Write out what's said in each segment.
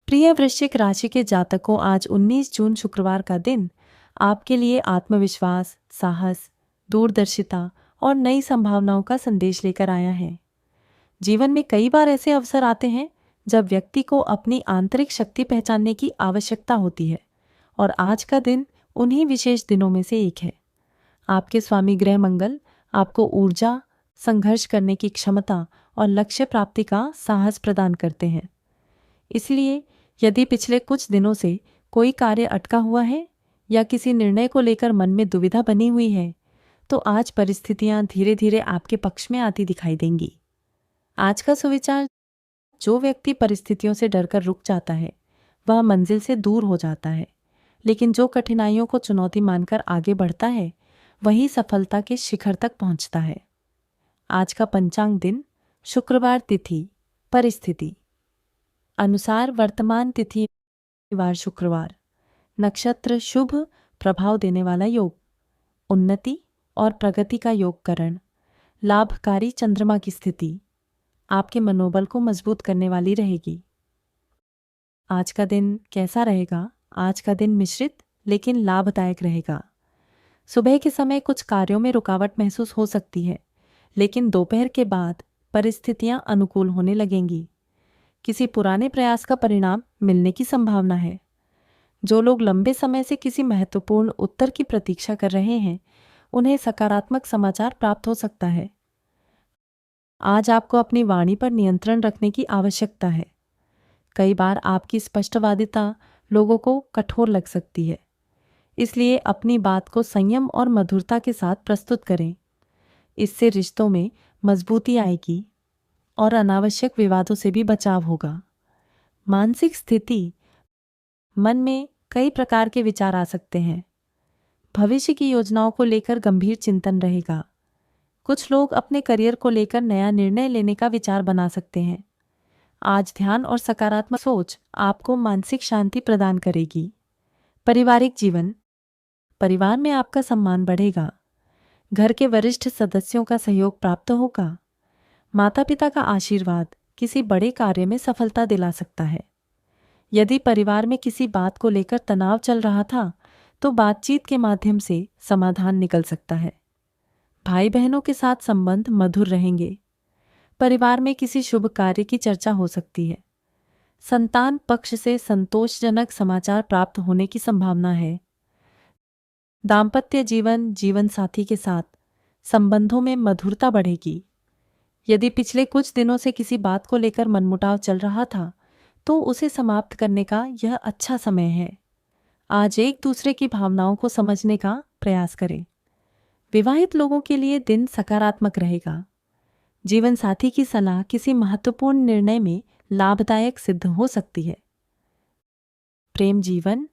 प्रिय वृश्चिक राशि के जातकों, आज 19 जून शुक्रवार का दिन आपके लिए आत्मविश्वास, साहस, दूरदर्शिता और नई संभावनाओं का संदेश लेकर आया है। जीवन में कई बार ऐसे अवसर आते हैं जब व्यक्ति को अपनी आंतरिक शक्ति पहचानने की आवश्यकता होती है और आज का दिन उन्हीं विशेष दिनों में से एक है। आपके स्वामी ग्रह मंगल आपको ऊर्जा, संघर्ष करने की क्षमता और लक्ष्य प्राप्ति का साहस प्रदान करते हैं। इसलिए यदि पिछले कुछ दिनों से कोई कार्य अटका हुआ है या किसी निर्णय को लेकर मन में दुविधा बनी हुई है, तो आज परिस्थितियां धीरे धीरे आपके पक्ष में आती दिखाई देंगी। आज का सुविचार: जो व्यक्ति परिस्थितियों से डरकर रुक जाता है वह मंजिल से दूर हो जाता है, लेकिन जो कठिनाइयों को चुनौती मानकर आगे बढ़ता है वही सफलता के शिखर तक पहुंचता है। आज का पंचांग दिन शुक्रवार, तिथि परिस्थिति अनुसार वर्तमान तिथि वार शुक्रवार, नक्षत्र शुभ, प्रभाव देने वाला योग, उन्नति और प्रगति का योगकरण, लाभकारी चंद्रमा की स्थिति आपके मनोबल को मजबूत करने वाली रहेगी। आज का दिन कैसा रहेगा? आज का दिन मिश्रित लेकिन लाभदायक रहेगा। सुबह के समय कुछ कार्यों में रुकावट महसूस हो सकती है, लेकिन दोपहर के बाद परिस्थितियां अनुकूल होने लगेंगी। किसी पुराने प्रयास का परिणाम मिलने की संभावना है। जो लोग लंबे समय से किसी महत्वपूर्ण उत्तर की प्रतीक्षा कर रहे हैं, उन्हें सकारात्मक समाचार प्राप्त हो सकता है। आज आपको अपनी वाणी पर नियंत्रण रखने की आवश्यकता है। कई बार आपकी स्पष्टवादिता लोगों को कठोर लग सकती है, इसलिए अपनी बात को संयम और मधुरता के साथ प्रस्तुत करें। इससे रिश्तों में मजबूती आएगी और अनावश्यक विवादों से भी बचाव होगा। मानसिक स्थिति: मन में कई प्रकार के विचार आ सकते हैं। भविष्य की योजनाओं को लेकर गंभीर चिंतन रहेगा। कुछ लोग अपने करियर को लेकर नया निर्णय लेने का विचार बना सकते हैं। आज ध्यान और सकारात्मक सोच आपको मानसिक शांति प्रदान करेगी। पारिवारिक जीवन: परिवार में आपका सम्मान बढ़ेगा। घर के वरिष्ठ सदस्यों का सहयोग प्राप्त होगा। माता पिता का आशीर्वाद किसी बड़े कार्य में सफलता दिला सकता है। यदि परिवार में किसी बात को लेकर तनाव चल रहा था, तो बातचीत के माध्यम से समाधान निकल सकता है। भाई बहनों के साथ संबंध मधुर रहेंगे। परिवार में किसी शुभ कार्य की चर्चा हो सकती है। संतान पक्ष से संतोषजनक समाचार प्राप्त होने की संभावना है। दाम्पत्य जीवन: जीवन साथी के साथ संबंधों में मधुरता बढ़ेगी। यदि पिछले कुछ दिनों से किसी बात को लेकर मनमुटाव चल रहा था, तो उसे समाप्त करने का यह अच्छा समय है। आज एक दूसरे की भावनाओं को समझने का प्रयास करें। विवाहित लोगों के लिए दिन सकारात्मक रहेगा। जीवन साथी की सलाह किसी महत्वपूर्ण निर्णय में लाभदायक सिद्ध हो सकती है। प्रेम जीवन: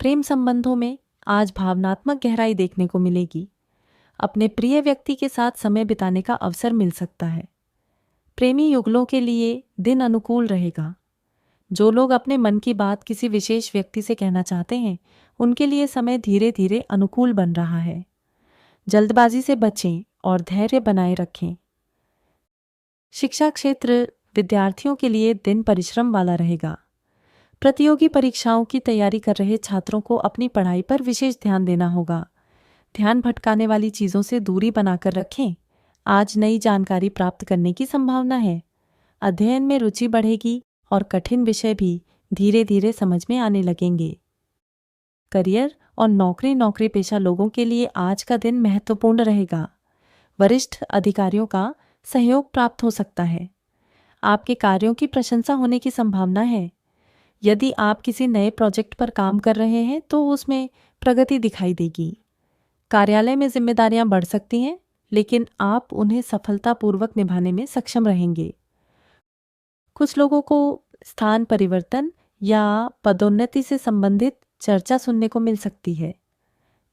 प्रेम संबंधों में आज भावनात्मक गहराई देखने को मिलेगी। अपने प्रिय व्यक्ति के साथ समय बिताने का अवसर मिल सकता है। प्रेमी युगलों के लिए दिन अनुकूल रहेगा। जो लोग अपने मन की बात किसी विशेष व्यक्ति से कहना चाहते हैं, उनके लिए समय धीरे धीरे अनुकूल बन रहा है। जल्दबाजी से बचें और धैर्य बनाए रखें। शिक्षा क्षेत्र: विद्यार्थियों के लिए दिन परिश्रम वाला रहेगा। प्रतियोगी परीक्षाओं की तैयारी कर रहे छात्रों को अपनी पढ़ाई पर विशेष ध्यान देना होगा। ध्यान भटकाने वाली चीज़ों से दूरी बनाकर रखें। आज नई जानकारी प्राप्त करने की संभावना है। अध्ययन में रुचि बढ़ेगी और कठिन विषय भी धीरे धीरे समझ में आने लगेंगे। करियर और नौकरी पेशा लोगों के लिए आज का दिन महत्वपूर्ण रहेगा। वरिष्ठ अधिकारियों का सहयोग प्राप्त हो सकता है। आपके कार्यों की प्रशंसा होने की संभावना है। यदि आप किसी नए प्रोजेक्ट पर काम कर रहे हैं, तो उसमें प्रगति दिखाई देगी। कार्यालय में जिम्मेदारियां बढ़ सकती हैं, लेकिन आप उन्हें सफलतापूर्वक निभाने में सक्षम रहेंगे। कुछ लोगों को स्थान परिवर्तन या पदोन्नति से संबंधित चर्चा सुनने को मिल सकती है।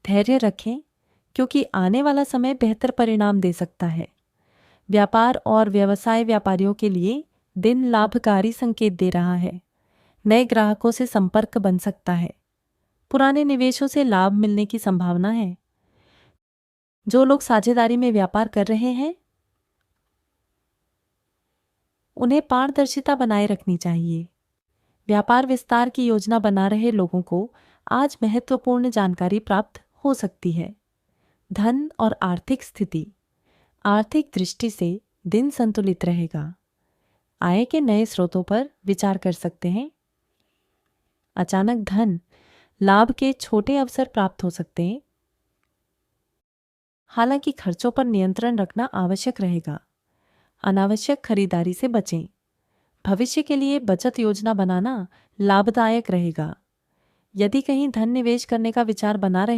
धैर्य रखें, क्योंकि आने वाला समय बेहतर परिणाम दे सकता है। व्यापार और व्यवसाय व्यापारियों के लिए दिन लाभकारी संकेत दे रहा है। नए ग्राहकों से संपर्क बन सकता है। पुराने निवेशों से लाभ मिलने की संभावना है। जो लोग साझेदारी में व्यापार कर रहे हैं, उन्हें पारदर्शिता बनाए रखनी चाहिए। व्यापार विस्तार की योजना बना रहे लोगों को आज महत्वपूर्ण जानकारी प्राप्त हो सकती है। धन और आर्थिक स्थिति। आर्थिक दृष्टि से दिन संतुलित रहेगा। आय के नए स्रोतों पर विचार कर सकते हैं। अचानक धन लाभ के छोटे अवसर प्राप्त हो सकते हैं। हालांकि खर्चों पर नियंत्रण रखना आवश्यक रहेगा। अनावश्यक खरीदारी से बचें। भविष्य के लिए बचत योजना बनाना लाभदायक रहेगा। यदि कहीं धन निवेश करने का विचार बनाए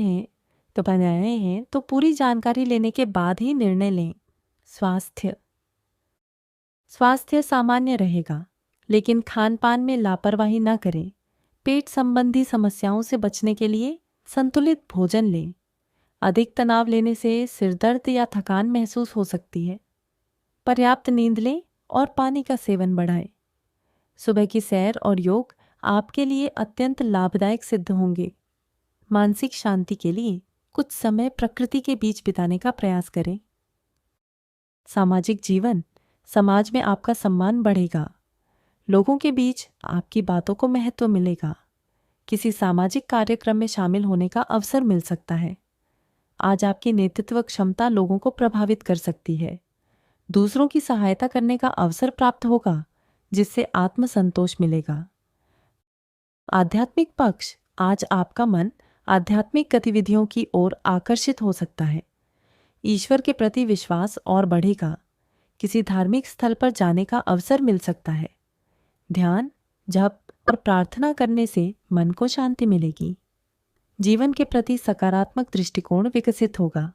हैं तो पूरी जानकारी लेने के बाद ही निर्णय लें। स्वास्थ्य सामान्य रहेगा, लेकिन खान पान में लापरवाही न करें। पेट संबंधी समस्याओं से बचने के लिए संतुलित भोजन लें। अधिक तनाव लेने से सिरदर्द या थकान महसूस हो सकती है। पर्याप्त नींद लें और पानी का सेवन बढ़ाएं। सुबह की सैर और योग आपके लिए अत्यंत लाभदायक सिद्ध होंगे। मानसिक शांति के लिए कुछ समय प्रकृति के बीच बिताने का प्रयास करें। सामाजिक जीवन। समाज में आपका सम्मान बढ़ेगा। लोगों के बीच आपकी बातों को महत्व मिलेगा। किसी सामाजिक कार्यक्रम में शामिल होने का अवसर मिल सकता है। आज आपकी नेतृत्व क्षमता लोगों को प्रभावित कर सकती है। दूसरों की सहायता करने का अवसर प्राप्त होगा, जिससे आत्मसंतोष मिलेगा। आध्यात्मिक पक्ष। आज आपका मन आध्यात्मिक गतिविधियों की ओर आकर्षित हो सकता है। ईश्वर के प्रति विश्वास और बढ़ेगा। किसी धार्मिक स्थल पर जाने का अवसर मिल सकता है। ध्यान, जप और प्रार्थना करने से मन को शांति मिलेगी। जीवन के प्रति सकारात्मक दृष्टिकोण विकसित होगा।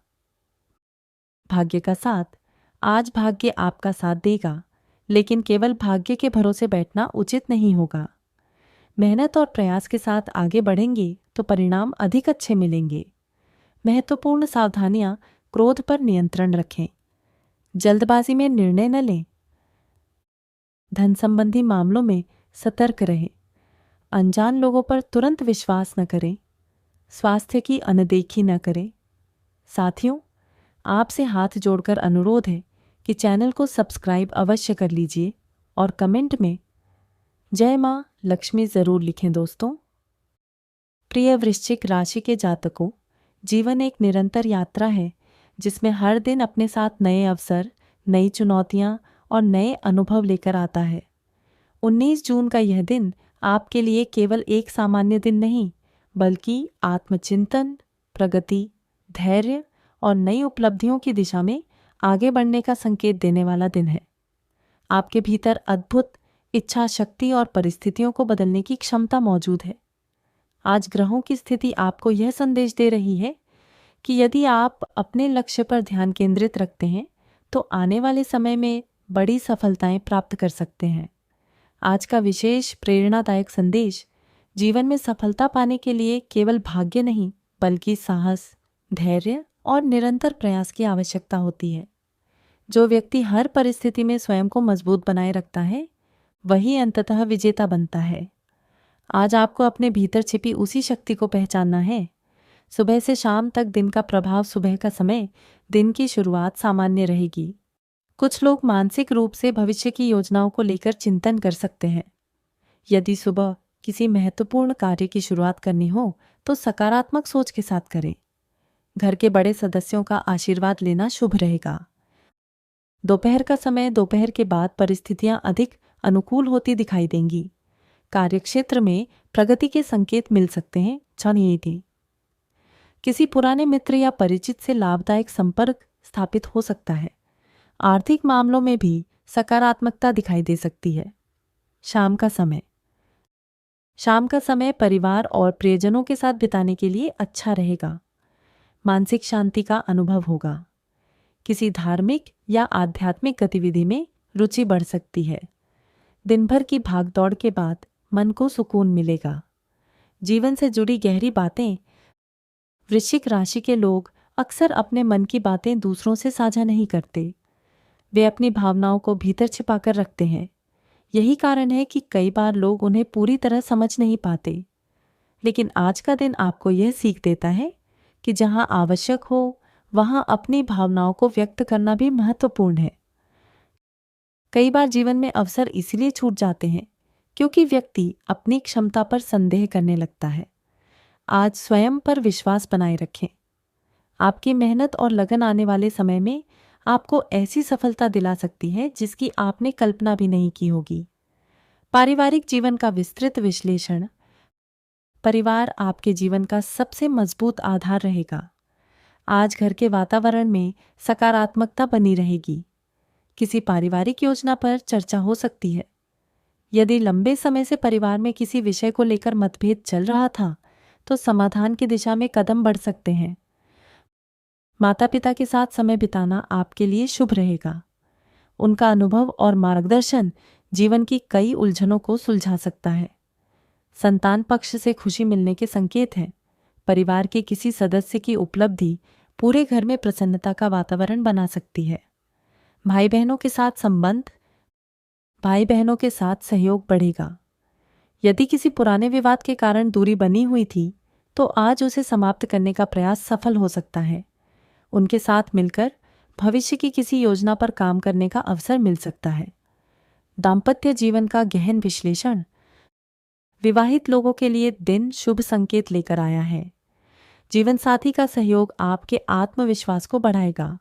भाग्य का साथ। आज भाग्य आपका साथ देगा, लेकिन केवल भाग्य के भरोसे बैठना उचित नहीं होगा। मेहनत और प्रयास के साथ आगे बढ़ेंगे तो परिणाम अधिक अच्छे मिलेंगे। महत्वपूर्ण सावधानियां। क्रोध पर नियंत्रण रखें। जल्दबाजी में निर्णय न लें। धन संबंधी मामलों में सतर्क रहें। अनजान लोगों पर तुरंत विश्वास न करें। स्वास्थ्य की अनदेखी न करें। साथियों, आपसे हाथ जोड़कर अनुरोध है कि चैनल को सब्सक्राइब अवश्य कर लीजिए और कमेंट में जय मां लक्ष्मी जरूर लिखें दोस्तों। प्रिय वृश्चिक राशि के जातकों, जीवन एक निरंतर यात्रा है जिसमें हर दिन अपने साथ नए अवसर, नई चुनौतियां और नए अनुभव लेकर आता है। 19 जून का यह दिन आपके लिए केवल एक सामान्य दिन नहीं, बल्कि आत्मचिंतन, प्रगति, धैर्य और नई उपलब्धियों की दिशा में आगे बढ़ने का संकेत देने वाला दिन है। आपके भीतर अद्भुत इच्छा शक्ति और परिस्थितियों को बदलने की क्षमता मौजूद है। आज ग्रहों की स्थिति आपको यह संदेश दे रही है कि यदि आप अपने लक्ष्य पर ध्यान केंद्रित रखते हैं तो आने वाले समय में बड़ी सफलताएं प्राप्त कर सकते हैं। आज का विशेष प्रेरणादायक संदेश जीवन में सफलता पाने के लिए केवल भाग्य नहीं, बल्कि साहस, धैर्य और निरंतर प्रयास की आवश्यकता होती है। जो व्यक्ति हर परिस्थिति में स्वयं को मजबूत बनाए रखता है, वही अंततः विजेता बनता है। आज आपको अपने भीतर छिपी उसी शक्ति को पहचानना है। सुबह से शाम तक दिन का प्रभाव। सुबह का समय दिन की शुरुआत सामान्य रहेगी। कुछ लोग मानसिक रूप से भविष्य की योजनाओं को लेकर चिंतन कर सकते हैं। यदि सुबह किसी महत्वपूर्ण कार्य की शुरुआत करनी हो तो सकारात्मक सोच के साथ करें। घर के बड़े सदस्यों का आशीर्वाद लेना शुभ रहेगा। दोपहर का समय, दोपहर के बाद परिस्थितियां अधिक अनुकूल होती दिखाई देंगी। कार्यक्षेत्र में प्रगति के संकेत मिल सकते हैं। किसी पुराने मित्र या परिचित से लाभदायक संपर्क स्थापित हो सकता है। आर्थिक मामलों में भी सकारात्मकता दिखाई दे सकती है। शाम का समय परिवार और प्रियजनों के साथ बिताने के लिए अच्छा रहेगा। मानसिक शांति का अनुभव होगा। किसी धार्मिक या आध्यात्मिक गतिविधि में रुचि बढ़ सकती है। दिन भर की भागदौड़ के बाद मन को सुकून मिलेगा। जीवन से जुड़ी गहरी बातें। वृश्चिक राशि के लोग अक्सर अपने मन की बातें दूसरों से साझा नहीं करते। वे अपनी भावनाओं को भीतर छिपाकर रखते हैं। यही कारण है कि कई बार लोग उन्हें पूरी तरह समझ नहीं पाते। लेकिन आज का दिन आपको यह सीख देता है कि जहां आवश्यक हो वहां अपनी भावनाओं को व्यक्त करना भी महत्वपूर्ण है। कई बार जीवन में अवसर इसलिए छूट जाते हैं क्योंकि व्यक्ति अपनी क्षमता पर संदेह करने लगता है। आज स्वयं पर विश्वास बनाए रखें। आपकी मेहनत और लगन आने वाले समय में आपको ऐसी सफलता दिला सकती है जिसकी आपने कल्पना भी नहीं की होगी। पारिवारिक जीवन का विस्तृत विश्लेषण। परिवार आपके जीवन का सबसे मजबूत आधार रहेगा। आज घर के वातावरण में सकारात्मकता बनी रहेगी। किसी पारिवारिक योजना पर चर्चा हो सकती है। यदि लंबे समय से परिवार में किसी विषय को लेकर मतभेद चल रहा था, तो समाधान की दिशा में कदम बढ़ सकते हैं। माता पिता के साथ समय बिताना आपके लिए शुभ रहेगा। उनका अनुभव और मार्गदर्शन जीवन की कई उलझनों को सुलझा सकता है। संतान पक्ष से खुशी मिलने के संकेत हैं। परिवार के किसी सदस्य की उपलब्धि पूरे घर में प्रसन्नता का वातावरण बना सकती है। भाई बहनों के साथ सहयोग बढ़ेगा। यदि किसी पुराने विवाद के कारण दूरी बनी हुई थी, तो आज उसे समाप्त करने का प्रयास सफल हो सकता है। उनके साथ मिलकर भविष्य की किसी योजना पर काम करने का अवसर मिल सकता है। दाम्पत्य जीवन का गहन विश्लेषण। विवाहित लोगों के लिए दिन शुभ संकेत लेकर आया है। जीवन साथी का सहयोग आपके आत्मविश्वास को बढ़ाएगा।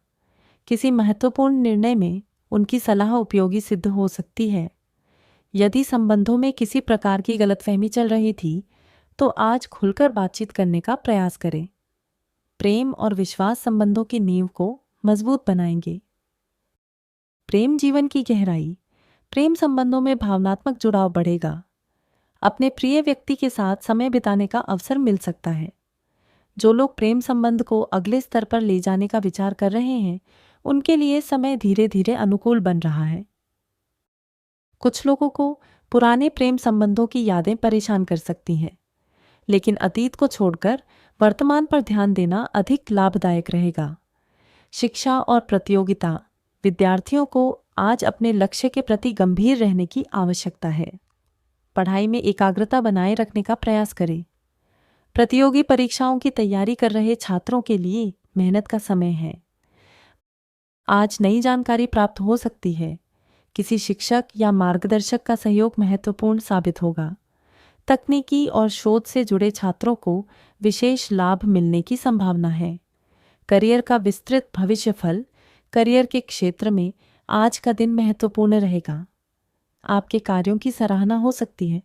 किसी महत्वपूर्ण निर्णय में उनकी सलाह उपयोगी सिद्ध हो सकती है। यदि संबंधों में किसी प्रकार की गलतफहमी चल रही थी, तो आज खुलकर बातचीत करने का प्रयास करें। प्रेम और विश्वास संबंधों की नींव को मजबूत बनाएंगे। प्रेम जीवन की गहराई। प्रेम संबंधों में भावनात्मक जुड़ाव बढ़ेगा। अपने प्रिय व्यक्ति के साथ समय बिताने का अवसर मिल सकता है। जो लोग प्रेम संबंध को अगले स्तर पर ले जाने का विचार कर रहे हैं, उनके लिए समय धीरे धीरे अनुकूल बन रहा है। कुछ लोगों को पुराने प्रेम संबंधों की यादें परेशान कर सकती हैं, लेकिन अतीत को छोड़कर वर्तमान पर ध्यान देना अधिक लाभदायक रहेगा। शिक्षा और प्रतियोगिता। विद्यार्थियों को आज अपने लक्ष्य के प्रति गंभीर रहने की आवश्यकता है। पढ़ाई में एकाग्रता बनाए रखने का प्रयास करें। प्रतियोगी परीक्षाओं की तैयारी कर रहे छात्रों के लिए मेहनत का समय है। आज नई जानकारी प्राप्त हो सकती है। किसी शिक्षक या मार्गदर्शक का सहयोग महत्वपूर्ण साबित होगा। तकनीकी और शोध से जुड़े छात्रों को विशेष लाभ मिलने की संभावना है। करियर का विस्तृत भविष्य फल। करियर के क्षेत्र में आज का दिन महत्वपूर्ण रहेगा। आपके कार्यों की सराहना हो सकती है।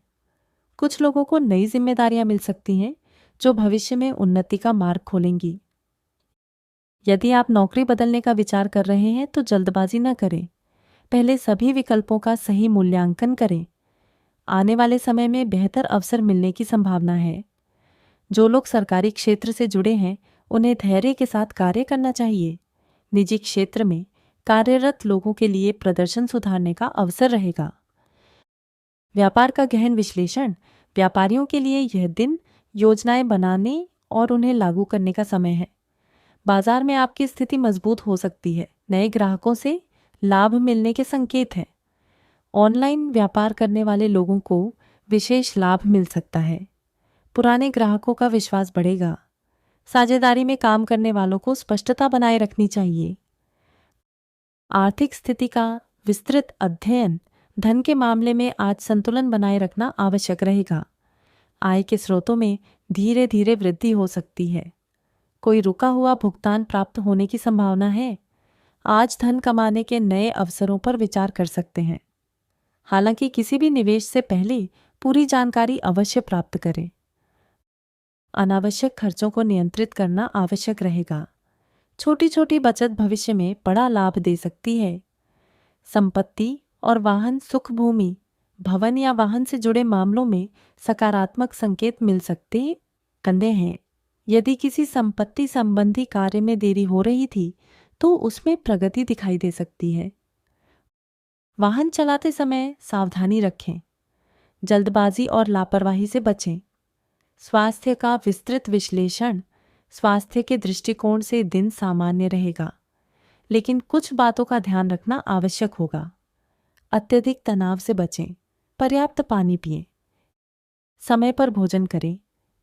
कुछ लोगों को नई जिम्मेदारियां मिल सकती हैं, जो भविष्य में उन्नति का मार्ग खोलेंगी। यदि आप नौकरी बदलने का विचार कर रहे हैं, तो जल्दबाजी न करें। पहले सभी विकल्पों का सही मूल्यांकन करें। आने वाले समय में बेहतर अवसर मिलने की संभावना है। जो लोग सरकारी क्षेत्र से जुड़े हैं, उन्हें धैर्य के साथ कार्य करना चाहिए। निजी क्षेत्र में कार्यरत लोगों के लिए प्रदर्शन सुधारने का अवसर रहेगा। व्यापार का गहन विश्लेषण। व्यापारियों के लिए यह दिन योजनाएं बनाने और उन्हें लागू करने का समय है। बाजार में आपकी स्थिति मजबूत हो सकती है। नए ग्राहकों से लाभ मिलने के संकेत हैं। ऑनलाइन व्यापार करने वाले लोगों को विशेष लाभ मिल सकता है। पुराने ग्राहकों का विश्वास बढ़ेगा। साझेदारी में काम करने वालों को स्पष्टता बनाए रखनी चाहिए। आर्थिक स्थिति का विस्तृत अध्ययन। धन के मामले में आज संतुलन बनाए रखना आवश्यक रहेगा। आय के स्रोतों में धीरे धीरे वृद्धि हो सकती है। कोई रुका हुआ भुगतान प्राप्त होने की संभावना है। आज धन कमाने के नए अवसरों पर विचार कर सकते हैं। हालांकि किसी भी निवेश से पहले पूरी जानकारी अवश्य प्राप्त करें। अनावश्यक खर्चों को नियंत्रित करना आवश्यक रहेगा। छोटी छोटी बचत भविष्य में बड़ा लाभ दे सकती है। संपत्ति और वाहन सुख भूमि, भवन या वाहन से जुड़े मामलों में सकारात्मक संकेत मिल सकते हैं। यदि किसी संपत्ति संबंधी कार्य में देरी हो रही थी, तो उसमें प्रगति दिखाई दे सकती है। वाहन चलाते समय सावधानी रखें। जल्दबाजी और लापरवाही से बचें। स्वास्थ्य का विस्तृत विश्लेषण। स्वास्थ्य के दृष्टिकोण से दिन सामान्य रहेगा, लेकिन कुछ बातों का ध्यान रखना आवश्यक होगा। अत्यधिक तनाव से बचें। पर्याप्त पानी पिएं। समय पर भोजन करें।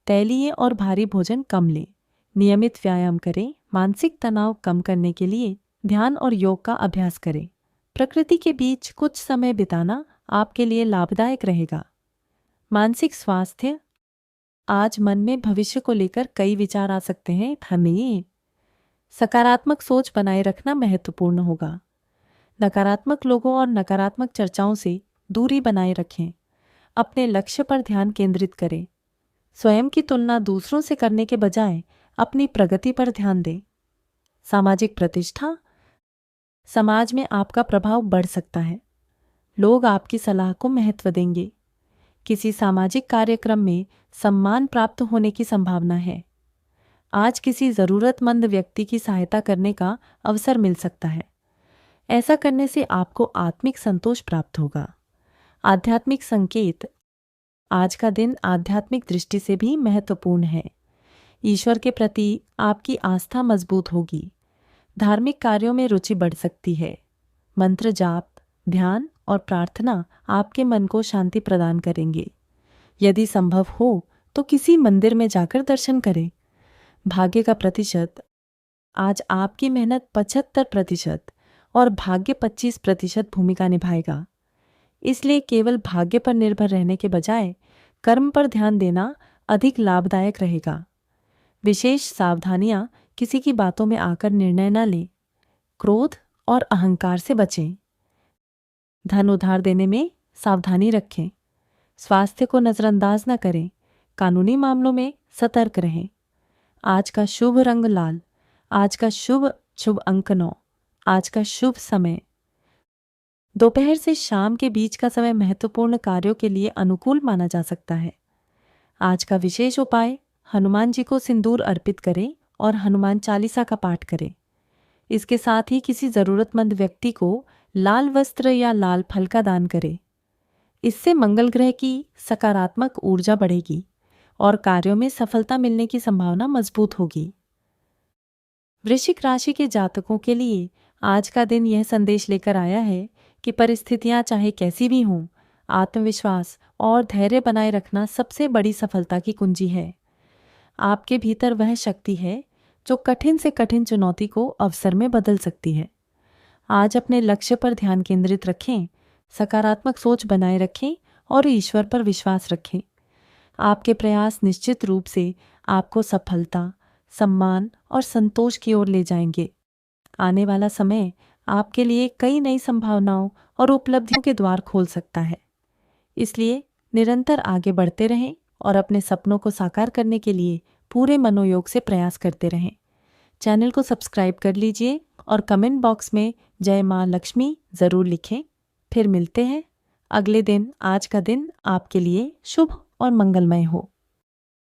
तैलीय और भारी भोजन कम लें। नियमित व्यायाम करें। मानसिक तनाव कम करने के लिए ध्यान और योग का अभ्यास करें। प्रकृति के बीच कुछ समय बिताना आपके लिए लाभदायक रहेगा। मानसिक स्वास्थ्य। आज मन में भविष्य को लेकर कई विचार आ सकते हैं, हमें सकारात्मक सोच बनाए रखना महत्वपूर्ण होगा। नकारात्मक लोगों और नकारात्मक चर्चाओं से दूरी बनाए रखें। अपने लक्ष्य पर ध्यान केंद्रित करें। स्वयं की तुलना दूसरों से करने के बजाय अपनी प्रगति पर ध्यान दें। सामाजिक प्रतिष्ठा। समाज में आपका प्रभाव बढ़ सकता है। लोग आपकी सलाह को महत्व देंगे। किसी सामाजिक कार्यक्रम में सम्मान प्राप्त होने की संभावना है। आज किसी जरूरतमंद व्यक्ति की सहायता करने का अवसर मिल सकता है। ऐसा करने से आपको आत्मिक संतोष प्राप्त होगा। आध्यात्मिक संकेत। आज का दिन आध्यात्मिक दृष्टि से भी महत्वपूर्ण है। ईश्वर के प्रति आपकी आस्था मजबूत होगी। धार्मिक कार्यों में रुचि बढ़ सकती है। मंत्र जाप, ध्यान और प्रार्थना आपके मन को शांति प्रदान करेंगे। यदि संभव हो तो किसी मंदिर में जाकर दर्शन करें। भाग्य का प्रतिशत। आज आपकी मेहनत 75% और भाग्य 25% भूमिका निभाएगा। इसलिए केवल भाग्य पर निर्भर रहने के बजाय कर्म पर ध्यान देना अधिक लाभदायक रहेगा। विशेष सावधानियां। किसी की बातों में आकर निर्णय न लें। क्रोध और अहंकार से बचें। धन उधार देने में सावधानी रखें। स्वास्थ्य को नजरअंदाज न करें। कानूनी मामलों में सतर्क रहें। आज का शुभ रंग लाल। आज का शुभ अंक 9। आज का शुभ समय दोपहर से शाम के बीच का समय महत्वपूर्ण कार्यों के लिए अनुकूल माना जा सकता है। आज का विशेष उपाय, हनुमान जी को सिंदूर अर्पित करें और हनुमान चालीसा का पाठ करें। इसके साथ ही किसी जरूरतमंद व्यक्ति को लाल वस्त्र या लाल फल का दान करें। इससे मंगल ग्रह की सकारात्मक ऊर्जा बढ़ेगी और कार्यों में सफलता मिलने की संभावना मजबूत होगी। वृश्चिक राशि के जातकों के लिए आज का दिन यह संदेश लेकर आया है कि परिस्थितियां चाहे कैसी भी हों, आत्मविश्वास और धैर्य बनाए रखना सबसे बड़ी सफलता की कुंजी है। आपके भीतर वह शक्ति है जो कठिन से कठिन चुनौती को अवसर में बदल सकती है। आज अपने लक्ष्य पर ध्यान केंद्रित रखें, सकारात्मक सोच बनाए रखें और ईश्वर पर विश्वास रखें। आपके प्रयास निश्चित रूप से आपको सफलता, सम्मान और संतोष की ओर ले जाएंगे। आने वाला समय आपके लिए कई नई संभावनाओं और उपलब्धियों के द्वार खोल सकता है। इसलिए निरंतर आगे बढ़ते रहें और अपने सपनों को साकार करने के लिए पूरे मनोयोग से प्रयास करते रहें। चैनल को सब्सक्राइब कर लीजिए और कमेंट बॉक्स में जय मां लक्ष्मी ज़रूर लिखें। फिर मिलते हैं अगले दिन। आज का दिन आपके लिए शुभ और मंगलमय हो।